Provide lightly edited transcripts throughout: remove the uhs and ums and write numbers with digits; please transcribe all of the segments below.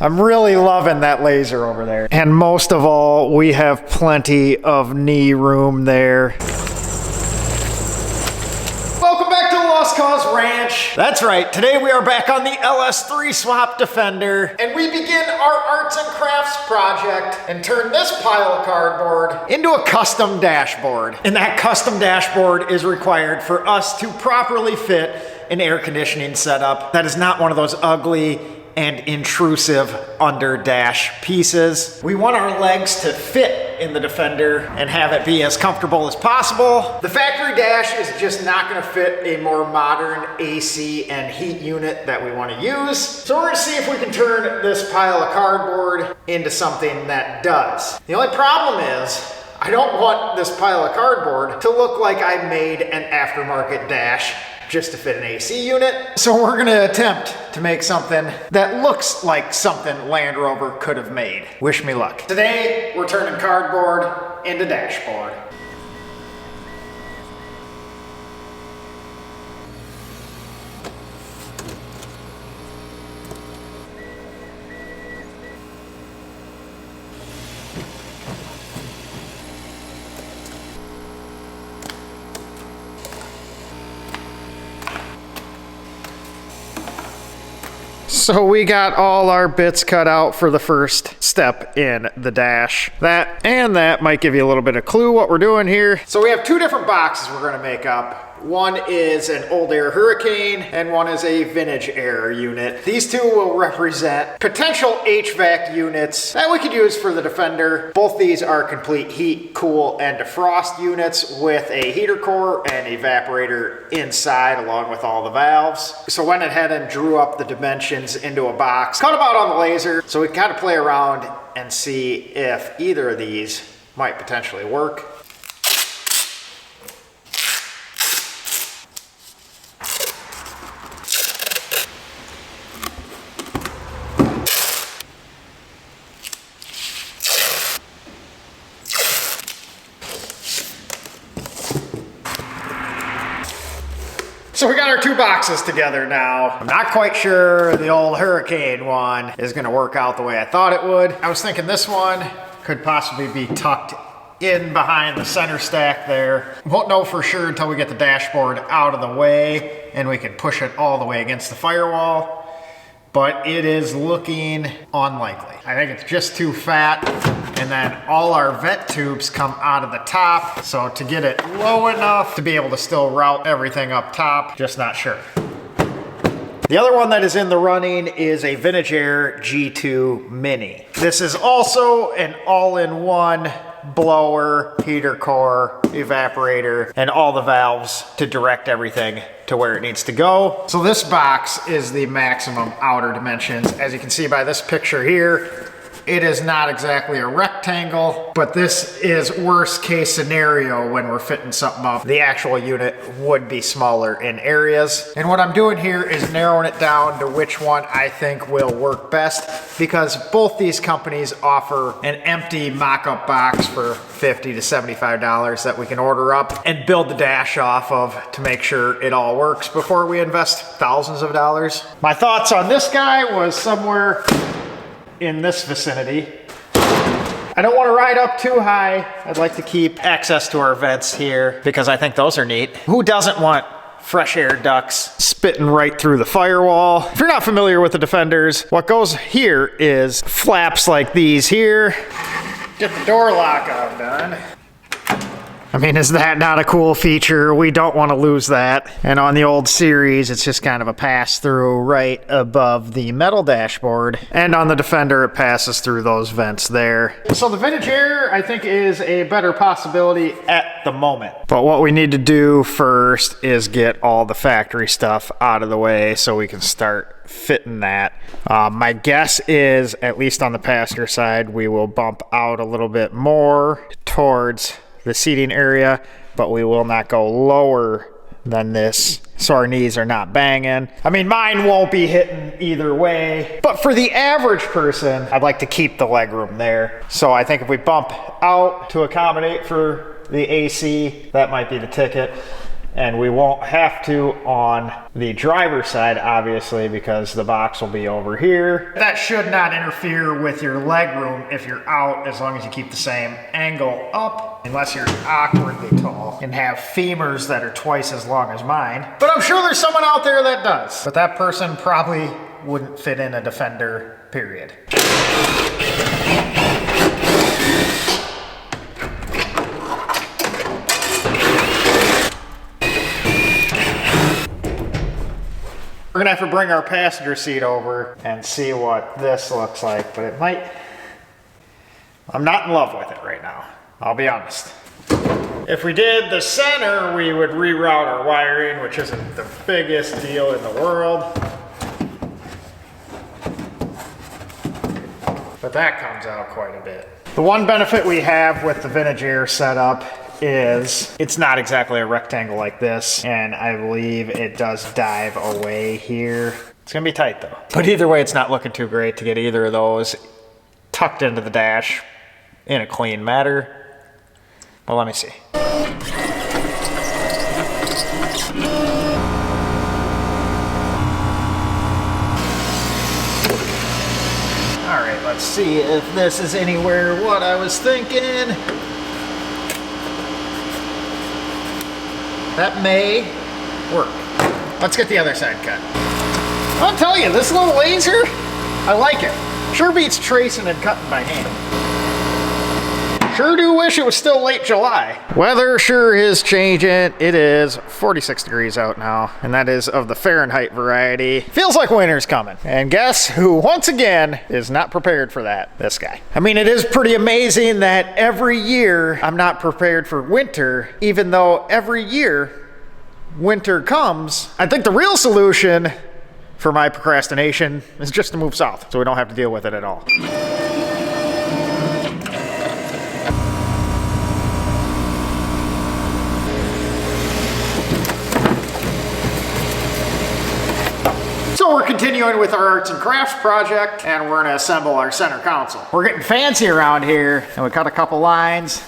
I'm really loving that laser over there. And most of all, we have plenty of knee room there. Welcome back to the Lost Cause Ranch. That's right, today we are back on the LS3 swap Defender, and we begin our arts and crafts project and turn this pile of cardboard into a custom dashboard. And that custom dashboard is required for us to properly fit an air conditioning setup that is not one of those ugly and intrusive under dash pieces. We want our legs to fit in the Defender and have it be as comfortable as possible. The factory dash is just not gonna fit a more modern AC and heat unit that we wanna use. So we're gonna see if we can turn this pile of cardboard into something that does. The only problem is, I don't want this pile of cardboard to look like I made an aftermarket dash just to fit an AC unit. So we're gonna attempt to make something that looks like something Land Rover could have made. Wish me luck. Today, we're turning cardboard into dashboard. So we got all our bits cut out for the first step in the dash. That might give you a little bit of clue what we're doing here. So we have two different boxes we're gonna make up. One is an old air Hurricane and one is a vintage air unit. These two will represent potential HVAC units that we could use for the Defender. Both these are complete heat, cool, and defrost units with a heater core and evaporator inside along with all the valves. So went ahead and drew up the dimensions into a box, cut them out on the laser, so we can kind of play around and see if either of these might potentially work. So we got our two boxes together now. I'm not quite sure the old Hurricane one is gonna work out the way I thought it would. I was thinking this one could possibly be tucked in behind the center stack there. Won't know for sure until we get the dashboard out of the way and we can push it all the way against the firewall, but it is looking unlikely. I think it's just too fat, and then all our vent tubes come out of the top, so to get it low enough to be able to still route everything up top, just not sure. The other one that is in the running is a Vintage Air G2 Mini. This is also an all-in-one blower, heater core, evaporator, and all the valves to direct everything to where it needs to go. So this box is the maximum outer dimensions. As you can see by this picture here, it is not exactly a rectangle, but this is worst case scenario when we're fitting something up. The actual unit would be smaller in areas. And what I'm doing here is narrowing it down to which one I think will work best, because both these companies offer an empty mock-up box for $50 to $75 that we can order up and build the dash off of to make sure it all works before we invest thousands of dollars. My thoughts on this guy was somewhere in this vicinity. I don't want to ride up too high. I'd like to keep access to our vents here because I think those are neat. Who doesn't want fresh air ducts spitting right through the firewall? If you're not familiar with the Defenders, what goes here is flaps like these here. Get the door lock off done. I mean, is that not a cool feature? We don't want to lose that. And on the old series, it's just kind of a pass-through right above the metal dashboard. And on the Defender, it passes through those vents there. So the Vintage Air, I think, is a better possibility at the moment. But what we need to do first is get all the factory stuff out of the way so we can start fitting that. My guess is, at least on the passenger side, we will bump out a little bit more towards the seating area, but we will not go lower than this so our knees are not banging. I mean, mine won't be hitting either way, but for the average person, I'd like to keep the legroom there. So I think if we bump out to accommodate for the AC, that might be the ticket. And we won't have to on the driver's side, obviously, because the box will be over here. That should not interfere with your leg room if you're out, as long as you keep the same angle up, unless you're awkwardly tall and have femurs that are twice as long as mine. But I'm sure there's someone out there that does. But that person probably wouldn't fit in a Defender, period. We're gonna have to bring our passenger seat over and see what this looks like, but it might... I'm not in love with it right now, I'll be honest. If we did the center, we would reroute our wiring, which isn't the biggest deal in the world. But that comes out quite a bit. The one benefit we have with the Vintage Air setup is it's not exactly a rectangle like this, and I believe it does dive away here. It's gonna be tight though. But either way, it's not looking too great to get either of those tucked into the dash in a clean manner. Well, let me see. All right, let's see if this is anywhere what I was thinking. That may work. Let's get the other side cut. I'll tell you, this little laser, I like it. Sure beats tracing and cutting by hand. Sure do wish it was still late July. Weather sure is changing. It is 46 degrees out now, and that is of the Fahrenheit variety. Feels like winter's coming. And guess who, once again, is not prepared for that? This guy. I mean, it is pretty amazing that every year I'm not prepared for winter, even though every year winter comes. I think the real solution for my procrastination is just to move south, so we don't have to deal with it at all. So we're continuing with our arts and crafts project, and we're gonna assemble our center console. We're getting fancy around here, and we cut a couple lines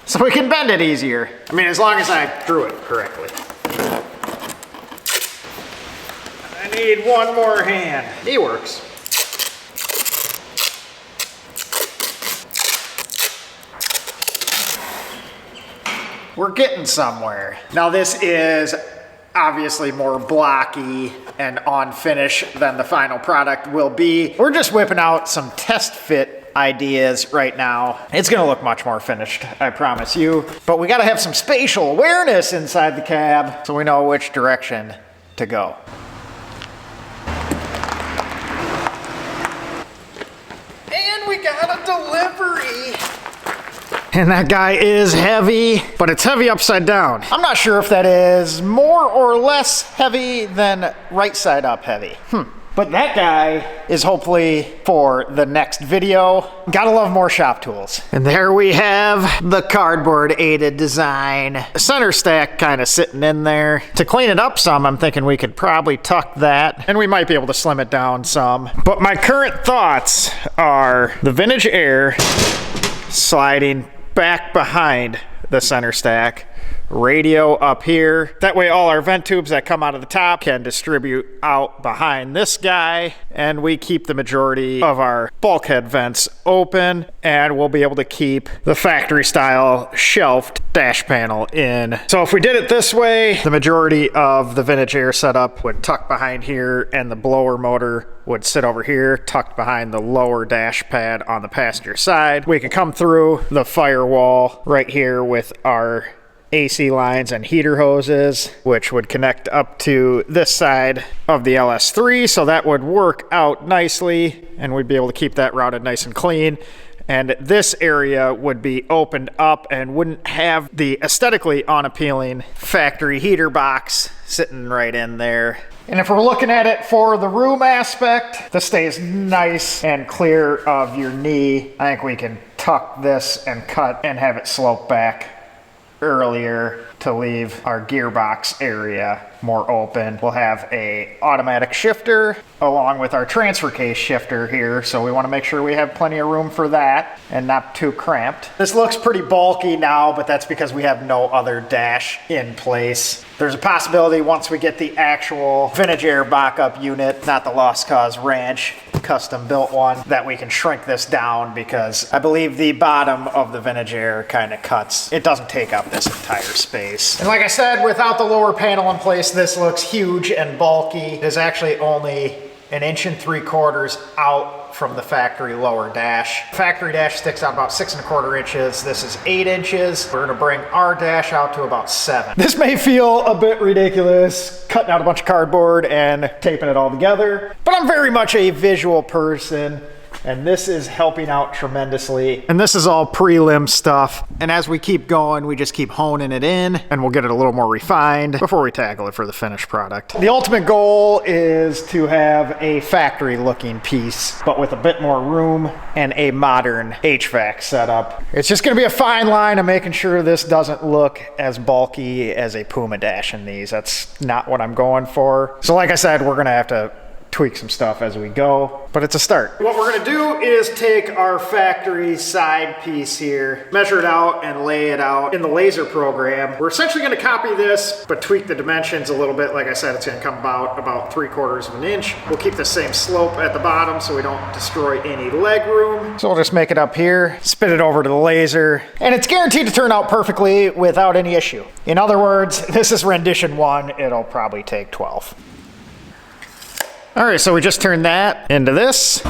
so we can bend it easier. I mean, as long as I drew it correctly. I need one more hand. He works. We're getting somewhere. Now this is obviously more blocky and on finish than the final product will be. We're just whipping out some test fit ideas right now. It's gonna look much more finished, I promise you. But we gotta have some spatial awareness inside the cab so we know which direction to go. And we got a delivery. And that guy is heavy, but it's heavy upside down. I'm not sure if that is more or less heavy than right side up heavy. But that guy is hopefully for the next video. Gotta love more shop tools. And there we have the cardboard aided design. Center stack kind of sitting in there. To clean it up some, I'm thinking we could probably tuck that, and we might be able to slim it down some. But my current thoughts are the Vintage Air sliding back behind the center stack, radio up here. That way all our vent tubes that come out of the top can distribute out behind this guy, and we keep the majority of our bulkhead vents open, and we'll be able to keep the factory style shelved dash panel in. So if we did it this way, the majority of the Vintage Air setup would tuck behind here, and the blower motor would sit over here, tucked behind the lower dash pad on the passenger side. We could come through the firewall right here with our AC lines and heater hoses, which would connect up to this side of the LS3, so that would work out nicely, and we'd be able to keep that routed nice and clean. And this area would be opened up and wouldn't have the aesthetically unappealing factory heater box sitting right in there. And if we're looking at it for the room aspect, this stays nice and clear of your knee. I think we can tuck this and cut and have it slope back earlier to leave our gearbox area more open. We'll have a automatic shifter along with our transfer case shifter here, so we want to make sure we have plenty of room for that and not too cramped. This looks pretty bulky now, but that's because we have no other dash in place. There's a possibility once we get the actual vintage air backup unit, not the Lost Cause Ranch custom built one, that we can shrink this down, because I believe the bottom of the vintage air kind of cuts. It doesn't take up this entire space. And like I said, without the lower panel in place, this looks huge and bulky. It is actually only 1.75 inches out from the factory lower dash. Factory dash sticks out about 6.25 inches. This is 8 inches. We're gonna bring our dash out to about 7. This may feel a bit ridiculous, cutting out a bunch of cardboard and taping it all together, but I'm very much a visual person, and this is helping out tremendously. And this is all prelim stuff. And as we keep going, we just keep honing it in, and we'll get it a little more refined before we tackle it for the finished product. The ultimate goal is to have a factory looking piece, but with a bit more room and a modern HVAC setup. It's just gonna be a fine line of making sure this doesn't look as bulky as a Puma dash in these. That's not what I'm going for. So like I said, we're gonna have to tweak some stuff as we go, but it's a start. What we're gonna do is take our factory side piece here, measure it out and lay it out in the laser program. We're essentially gonna copy this, but tweak the dimensions a little bit. Like I said, it's gonna come about 3/4 inch. We'll keep the same slope at the bottom so we don't destroy any leg room. So we'll just make it up here, spit it over to the laser, and it's guaranteed to turn out perfectly without any issue. In other words, this is rendition 1. It'll probably take 12. All right, so we just turned that into this.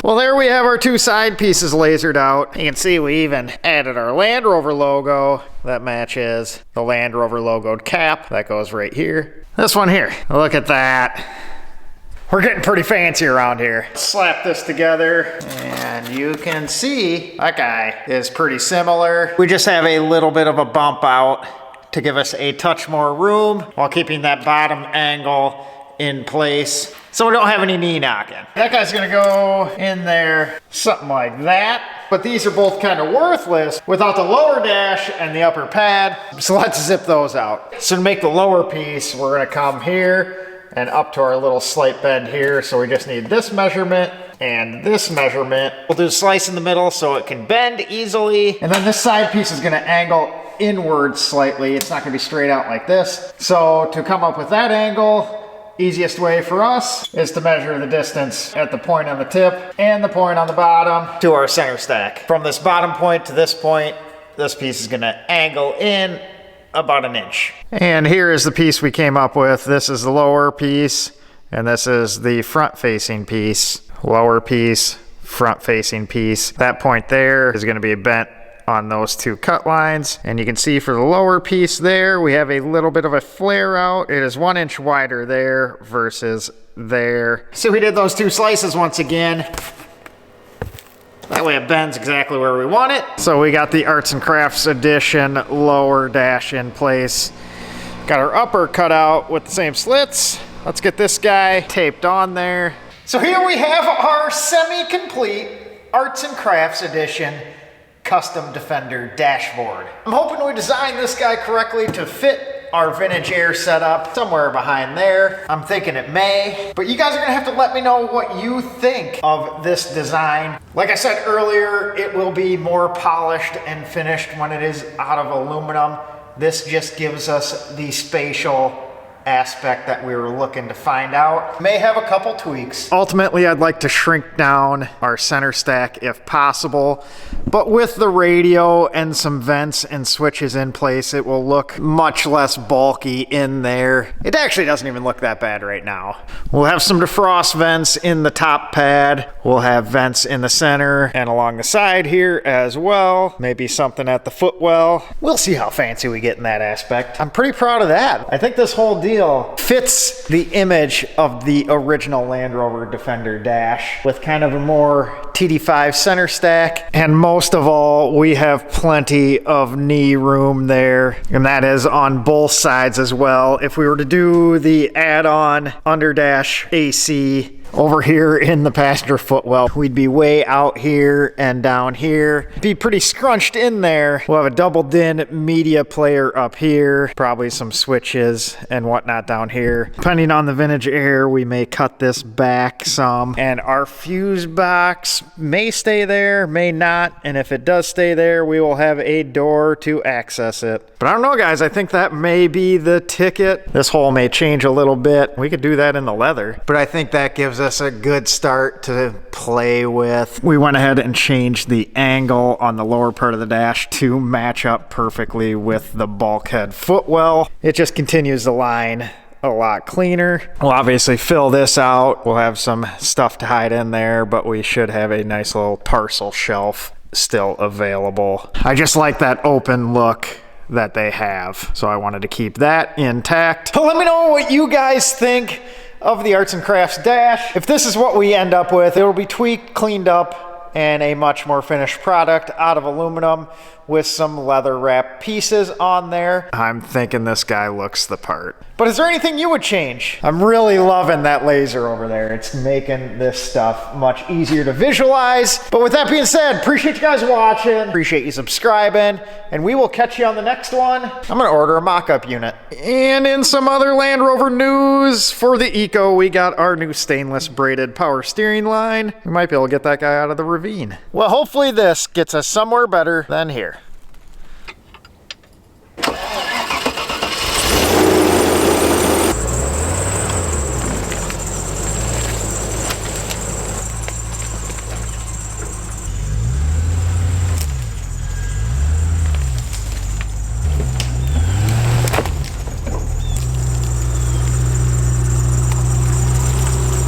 Well, there we have our two side pieces lasered out. You can see we even added our Land Rover logo that matches the Land Rover logoed cap. That goes right here. This one here, look at that. We're getting pretty fancy around here. Slap this together and you can see that guy is pretty similar. We just have a little bit of a bump out to give us a touch more room while keeping that bottom angle in place so we don't have any knee knocking. That guy's gonna go in there, something like that. But these are both kind of worthless without the lower dash and the upper pad. So let's zip those out. So to make the lower piece, we're gonna come here and up to our little slight bend here. So we just need this measurement and this measurement. We'll do a slice in the middle so it can bend easily. And then this side piece is gonna angle inward slightly. It's not gonna be straight out like this. So to come up with that angle, easiest way for us is to measure the distance at the point on the tip and the point on the bottom to our center stack. From this bottom point to this point, this piece is gonna angle in about 1 inch. And here is the piece we came up with. This is the lower piece, and this is the front facing piece. Lower piece, front facing piece. That point there is gonna be bent on those two cut lines. And you can see for the lower piece there, we have a little bit of a flare out. It is 1 inch wider there versus there. So we did those two slices once again. That way it bends exactly where we want it. So we got the Arts and Crafts Edition lower dash in place. Got our upper cut out with the same slits. Let's get this guy taped on there. So here we have our semi-complete Arts and Crafts Edition custom Defender dashboard. I'm hoping we designed this guy correctly to fit our vintage air setup somewhere behind there. I'm thinking it may, but you guys are gonna have to let me know what you think of this design. Like I said earlier, it will be more polished and finished when it is out of aluminum. This just gives us the spatial aspect that we were looking to find out. May have a couple tweaks. Ultimately, I'd like to shrink down our center stack if possible, but with the radio and some vents and switches in place, it will look much less bulky in there. It actually doesn't even look that bad right now. We'll have some defrost vents in the top pad. We'll have vents in the center and along the side here as well. Maybe something at the footwell. We'll see how fancy we get in that aspect. I'm pretty proud of that. I think this whole deal fits the image of the original Land Rover Defender dash with kind of a more TD5 center stack. And most of all, we have plenty of knee room there. And that is on both sides as well. If we were to do the add-on underdash AC over here in the passenger footwell, we'd be way out here and down here. Be pretty scrunched in there. We'll have a double DIN media player up here, probably some switches and whatnot down here. Depending on the vintage air, we may cut this back some, and our fuse box may stay there, may not, and if it does stay there, we will have a door to access it. But I don't know, guys, I think that may be the ticket. This hole may change a little bit. We could do that in the leather, but I think that gives us a good start to play with. We went ahead and changed the angle on the lower part of the dash to match up perfectly with the bulkhead footwell. It just continues the line a lot cleaner. We'll obviously fill this out. We'll have some stuff to hide in there, but we should have a nice little parcel shelf still available. I just like that open look that they have, so I wanted to keep that intact. Let me know what you guys think of the Arts and Crafts dash. If this is what we end up with, it will be tweaked, cleaned up, and a much more finished product out of aluminum with some leather wrap pieces on there. I'm thinking this guy looks the part. But is there anything you would change? I'm really loving that laser over there. It's making this stuff much easier to visualize. But with that being said, appreciate you guys watching. Appreciate you subscribing. And we will catch you on the next one. I'm gonna order a mock-up unit. And in some other Land Rover news, for the Eco, we got our new stainless braided power steering line. We might be able to get that guy out of the ravine. Well, hopefully this gets us somewhere better than here.